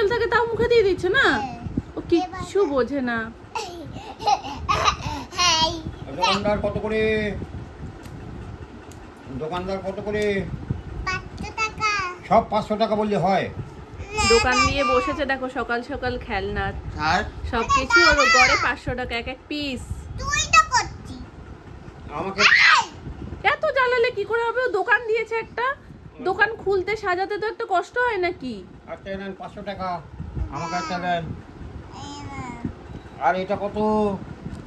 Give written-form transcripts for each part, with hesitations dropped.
নারকেল থাকে তাও মুখে দিয়ে দিচ্ছে না, ও কিচ্ছু বোঝে না। দোকানদার কত করে? দোকানদার কত করে? 500 টাকা। সব 500 টাকা বললে হয়? দোকান নিয়ে বসেছে দেখো, সকাল সকাল খেলনার আর সবকিছু ওর গড়ে 500 টাকা এক এক পিস। তুই তো করছিস। আমাকে এত জ্বালালে কি করে হবে? ও দোকান দিয়েছে একটা, দোকান খুলতে সাজাতে তো একটু কষ্ট হয় নাকি? একটা নেন 500 টাকা, আমাকে একটা দেন। এই না, আর এটা কত?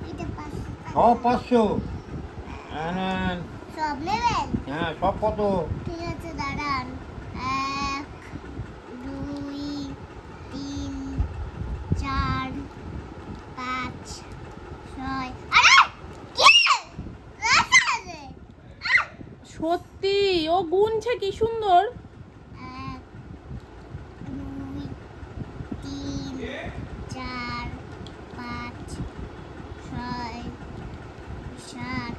এটা 500 টাকা। সব 500? হ্যাঁ নেন। সব নেবেন? হ্যাঁ সব কত? ঠিক আছে দাঁড়ান। 1 2 3 4 5 6। আরে কি রাসারে? সত্যি ও গুনছে কি সুন্দর। 1 2 3 4 5 6 7।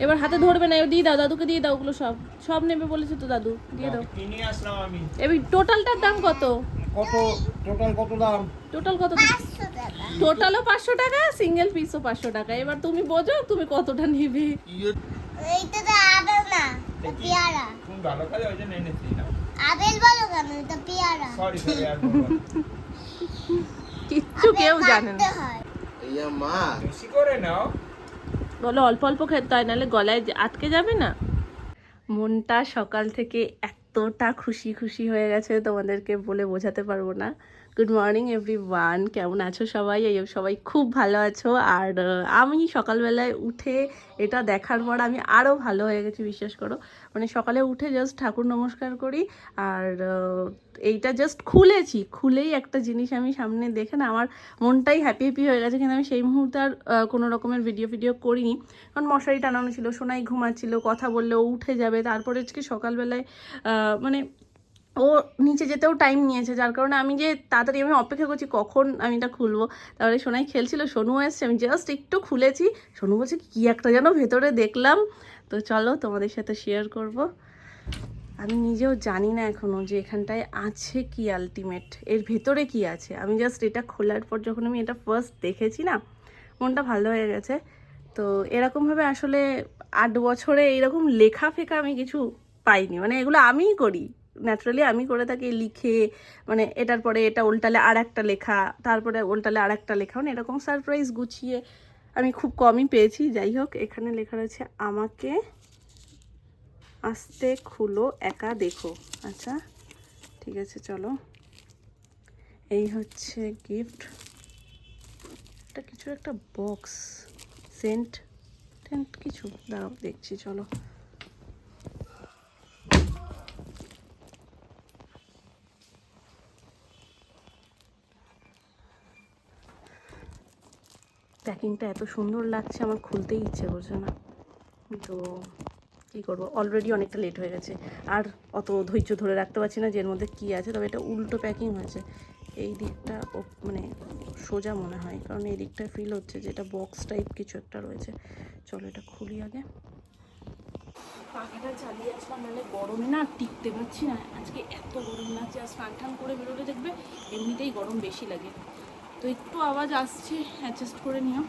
এবার হাতে ধরবে না, এবার দিয়ে দাও, দাদুকে দিয়ে দাও, ওগুলো সব সব নেবে বলেছে তো দাদু, দিয়ে দাও। কিনে আসলাম আমি। এবার টোটালটার দাম কত? কত টোটাল কত দাম? টোটাল কত? 500 টাকা। টোটালও 500 টাকা, সিঙ্গেল পিসও 500 টাকা। এবার তুমি বোঝো তুমি কতটা নেবে। এইটা তো আপেল না, এটা পেয়ারা। তুমি ভালো কাজ ওই জন্য এনেছি না। আপেল বলো কেন? এটা পেয়ারা। সরি আর বলবো না। কিচ্ছু কেউ জানে না। কাটতে হয়। ইয়া মা বেশি করে নাও। বলো অল্প অল্প খেতে হয়, নাহলে গলায় আটকে যাবে না। মনটা সকাল থেকে এতটা খুশি খুশি হয়ে গেছে তোমাদেরকে বলে বোঝাতে পারবো না। গুড মর্নিং এভরিওয়ান, কেমন আছো সবাই? এই সবাই খুব ভালো আছো। আর আমি সকালবেলায় উঠে এটা দেখার পর আমি আরও ভালো হয়ে গেছি, বিশ্বাস করো। মানে সকালে উঠে জাস্ট ঠাকুর নমস্কার করি, আর এইটা জাস্ট খুলেই একটা জিনিস আমি সামনে দেখে না আমার মনটাই হ্যাপি হ্যাপি হয়ে গেছে। কিন্তু আমি সেই মুহূর্তে আর কোনো রকমের ভিডিও করিনি, কারণ মশারি টানানো ছিল, সোনাই ঘুমাচ্ছিল, কথা বললে ও উঠে যাবে। তারপরে আজকে সকালবেলায় মানে ও নিচে যেতেও টাইম নিয়েছে, যার কারণে আমি যে তাড়াতাড়ি আমি অপেক্ষা করছি কখন আমি এটা খুলবো। তারপরে সোনাই খেলছিল, সোনু এসছে, আমি জাস্ট একটু খুলেছি, সোনু বলছে কি একটা যেন ভেতরে দেখলাম। তো চলো তোমাদের সাথে শেয়ার করব। আমি নিজেও জানি না এখনও যে এখানটায় আছে কি, আলটিমেট এর ভেতরে কি আছে। আমি জাস্ট এটা খোলার পর যখন আমি এটা ফার্স্ট দেখেছি না, মনটা ভালো হয়ে গেছে। তো এরকমভাবে আসলে 8 বছরে এরকম লেখা ফেখা আমি কিছু পাইনি, মানে এগুলো আমিই করি, ন্যাচারালি আমি করে থাকি লিখে, মানে এটার পরে এটা উল্টালে আর একটা লেখা, তারপরে উল্টালে আর একটা লেখা, মানে এরকম সারপ্রাইজ গুছিয়ে আমি খুব কমই পেয়েছি। যাই হোক, এখানে লেখা রয়েছে আমাকে আস্তে খুলো একা দেখো। আচ্ছা ঠিক আছে, চলো। এই হচ্ছে গিফট, এটা কিছু একটা বক্স, সেন্ট টেন্ট কিছু, দাঁড়াও দেখছি, চলো। প্যাকিংটা এত সুন্দর লাগছে, আমার খুলতেই ইচ্ছে করছে না। তো কী করবো, অলরেডি অনেকটা লেট হয়ে গেছে, আর অত ধৈর্য ধরে রাখতে পারছি না যে এর মধ্যে কী আছে। তবে এটা উল্টো প্যাকিং হয়েছে, এই দিকটা মানে সোজা মনে হয়, কারণ এই দিকটা ফিল হচ্ছে যে এটা বক্স টাইপ কিছু একটা রয়েছে। চলো এটা খুলি আগে। পাখাটা চালিয়ে আসলাম, নাহলে গরমে না টিকতে পারছি না। আজকে এত গরম লাগছে, আর স্নান টান করে বেরোলে দেখবে এমনিতেই গরম বেশি লাগে। তো একটু আওয়াজ আসছে, অ্যাডজাস্ট করে নিও।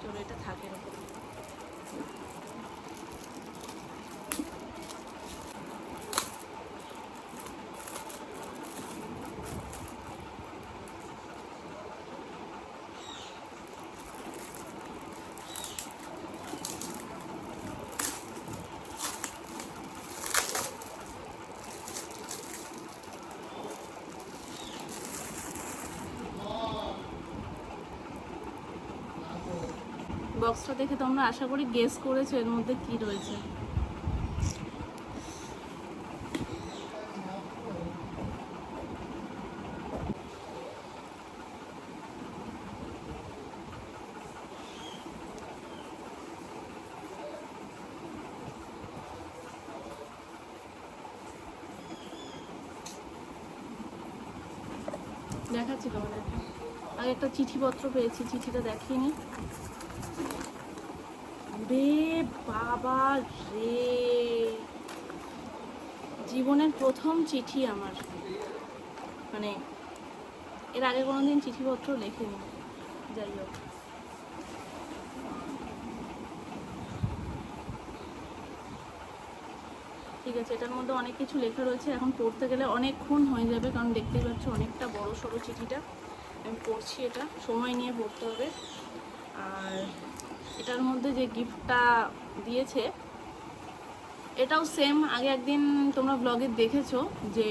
চলো এটা থাকে এরকম। বক্সটা দেখে তোমরা আশা করি গেস করেছো এর মধ্যে কি রয়েছে। দেখাচ্ছি তোমাদের, আগে একটা চিঠিপত্র পেয়েছি, চিঠিটা দেখিনি। রে বাবা রে, জীবনের প্রথম চিঠি আমার। মানে এর আগে কোনোদিন চিঠিপত্র লেখিনি। যাই হোক, ঠিক আছে, এটার মধ্যে অনেক কিছু লেখা রয়েছে। এখন পড়তে গেলে অনেকক্ষণ হয়ে যাবে, কারণ দেখতেই পাচ্ছ অনেকটা বড় সড়ো চিঠিটা। আমি পড়ছি, এটা সময় নিয়ে পড়তে হবে। আর এটার মধ্যে যে গিফটটা দিয়েছে এটাও সেম, আগে একদিন তোমরা ব্লগে দেখেছো যে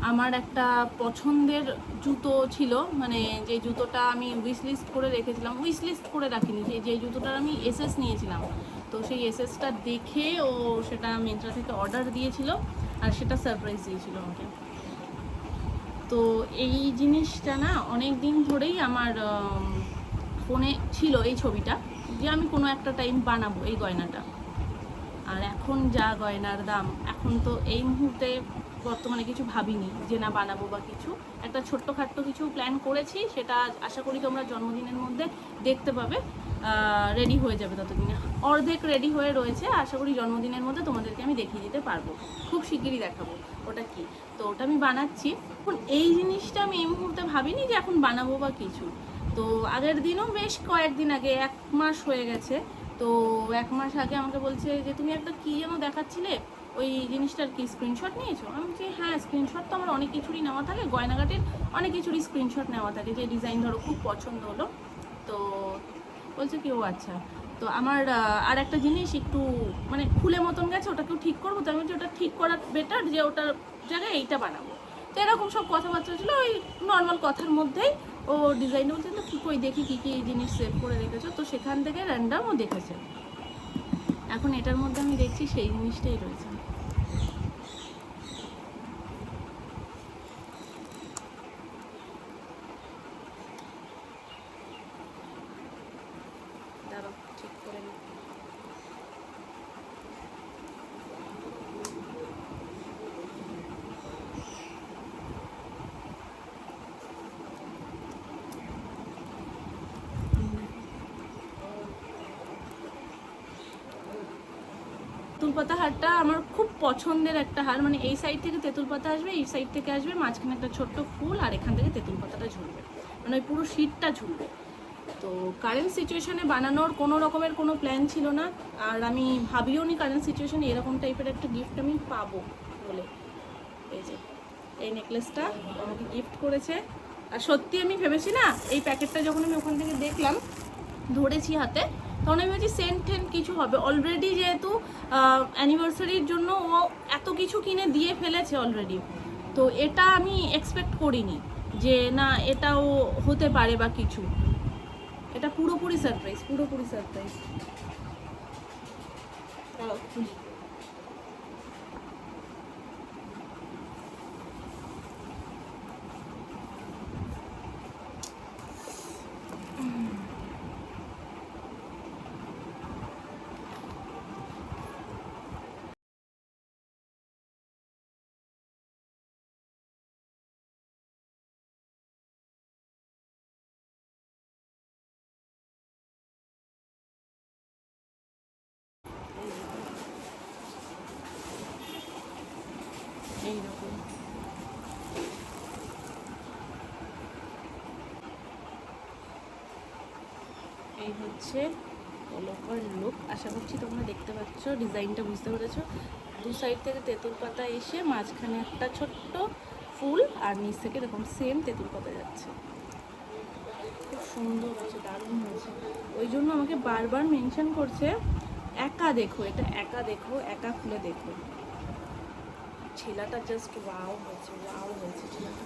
আমার একটা পছন্দের জুতো ছিল, মানে যে জুতোটা আমি উইশ লিস্ট করে রেখেছিলাম, উইশ লিস্ট করে রাখিনি, যে জুতোটার আমি এসএস নিয়েছিলাম। তো সেই এসএসটা দেখে ও সেটা মিন্ত্রা থেকে অর্ডার দিয়েছিল, আর সেটা সারপ্রাইজ দিয়েছিল আমাকে। তো এই জিনিসটা না অনেক দিন ধরেই আমার ফোনে ছিল, এই ছবিটা, যে আমি কোনো একটা টাইম বানাবো এই গয়নাটা। আর এখন যা গয়নার দাম, এখন তো এই মুহূর্তে বর্তমানে কিছু ভাবিনি যে না বানাবো বা কিছু। একটা ছোট্টখাট্টো কিছু প্ল্যান করেছি, সেটা আশা করি তোমরা জন্মদিনের মধ্যে দেখতে পাবে, রেডি হয়ে যাবে ততদিনে। অর্ধেক রেডি হয়ে রয়েছে, আশা করি জন্মদিনের মধ্যে তোমাদেরকে আমি দেখিয়ে দিতে পারবো, খুব শিগগিরই দেখাবো ওটা কি। তো ওটা আমি বানাচ্ছি। এখন এই জিনিসটা আমি এই মুহূর্তে ভাবিনি যে এখন বানাবো বা কিছু। তো আগের দিনও বেশ কয়েকদিন আগে, 1 মাস হয়ে গেছে, তো 1 মাস আগে আমাকে বলছে যে তুমি একটা কী যেন দেখাচ্ছিলে, ওই জিনিসটার কি স্ক্রিনশট নিয়েছো? আমি বলছি হ্যাঁ, স্ক্রিনশট তো আমার অনেক কিছুরই নেওয়া থাকে, গয়নাঘাটের অনেক কিছুরই স্ক্রিনশট নেওয়া থাকে, যে ডিজাইন ধরো খুব পছন্দ হলো। তো বলছে কি, ও আচ্ছা, তো আমার আর একটা জিনিস একটু মানে খুলে মতন গেছে, ওটাকেও ঠিক করবো। তো আমি বলছি ওটা ঠিক করা বেটার, যে ওটার জায়গায় এইটা বানাবো। তো এরকম সব কথাবার্তা ছিল, ওই নর্মাল কথার মধ্যেই ও ডিজাইন বলছে তো কী কই দেখি কী কী জিনিস সেভ করে রেখেছো। তো সেখান থেকে র্যান্ডাম ও দেখেছে। এখন এটার মধ্যে আমি দেখছি সেই জিনিসটাই রয়েছে। দাঁড়াও, ঠিক করে নিই। তেঁতুল পাতা হারটা আমার খুব পছন্দের একটা হার, মানে এই সাইড থেকে তেঁতুল পাতা আসবে, এই সাইড থেকে আসবে, মাঝখানে একটা ছোট্ট ফুল, আর এখান থেকে তেঁতুল পাতাটা ঝুলবে, মানে ওই পুরো শীটটা ঝুলবে। তো কারেন্ট সিচুয়েশানে বানানোর কোনো রকমের কোনো প্ল্যান ছিল না, আর আমি ভাবিও নি কারেন্ট সিচুয়েশানে এরকম টাইপের একটা গিফট আমি পাবো বলে। এই যে এই নেকলেসটা আমাকে গিফট করেছে। আর সত্যি আমি ভেবেছি না, এই প্যাকেটটা যখন আমি ওখান থেকে দেখলাম, ধরেছি হাতে, তখন আমি ভাবছি সেন্ট টেন্ট কিছু হবে। অলরেডি যেহেতু অ্যানিভার্সারির জন্য ও এত কিছু কিনে দিয়ে ফেলেছে অলরেডি, তো এটা আমি এক্সপেক্ট করিনি যে না এটাও হতে পারে বা কিছু। এটা পুরোপুরি সারপ্রাইজ, পুরোপুরি সারপ্রাইজ। এইরকম এই হচ্ছে অল ওভার লুক। আশা করছি তোমরা দেখতে পাচ্ছ, ডিজাইনটা বুঝতে পেরেছো। দু সাইড থেকে তেঁতুল পাতা এসে মাঝখানে একটা ছোট্ট ফুল, আর নিচ থেকে এরকম সেম তেঁতুল পাতা যাচ্ছে। খুব সুন্দর হয়েছে, দারুণ হয়েছে। ওই জন্য আমাকে বারবার মেনশন করছে একা দেখো, এটা একা দেখো, একা খুলে দেখো। ছেলাটা জাস্ট ওয়াও হয়েছে, ওয়াও হয়েছে ছেলাটা।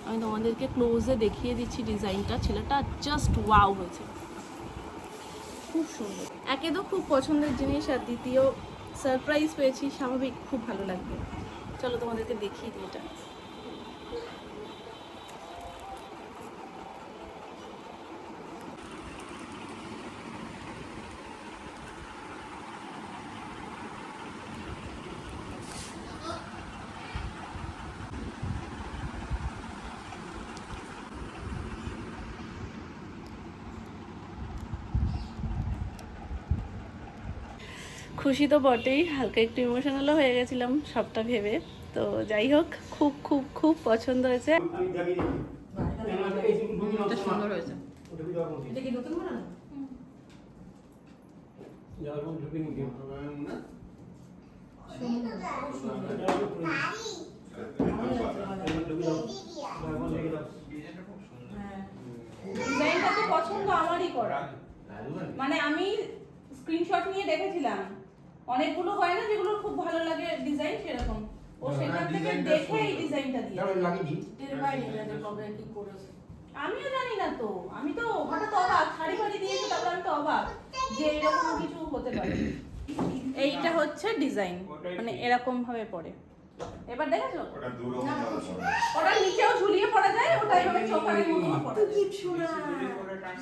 আমি তোমাদেরকে ক্লোজে দেখিয়ে দিচ্ছি ডিজাইনটা, ছেলেটা জাস্ট ওয়াও হয়েছে, খুব সুন্দর। একে তো খুব পছন্দের জিনিস, আর দ্বিতীয় সারপ্রাইজ পেয়েছি, স্বাভাবিক খুব ভালো লাগবে। চলো তোমাদেরকে দেখিয়ে দিই এটা। খুশি তো বটেই, হালকা একটু ইমোশনালও হয়ে গেছিলাম সবটা ভেবে। তো যাই হোক, খুব খুব খুব পছন্দ হয়েছে। সুন্দর হয়েছে। এটা কি নতুন বানানো? ডিজাইনটা তো পছন্দ আমারই করা, মানে আমি স্ক্রিনশট নিয়ে দেখেছিলাম, অনেকগুলো হয় না যেগুলো খুব ভালো লাগে ডিজাইন, সেরকম ও সেখান থেকে দেখে এই ডিজাইনটা দিয়েছে। আমিও জানি না তো, আমি তো হঠাৎ অবাক, শাড়ি ফাড়ি দিয়েছে তারপর আমি তো অবাক যে এরকম কিছু হতে পারে। এইটা হচ্ছে ডিজাইন, মানে এরকম ভাবে পড়ে। এবার দেখেছো ওটা নিচেও ঝুলিয়ে পড়া যায়, ওটা এভাবে চোখারের মতো পড়া যায়।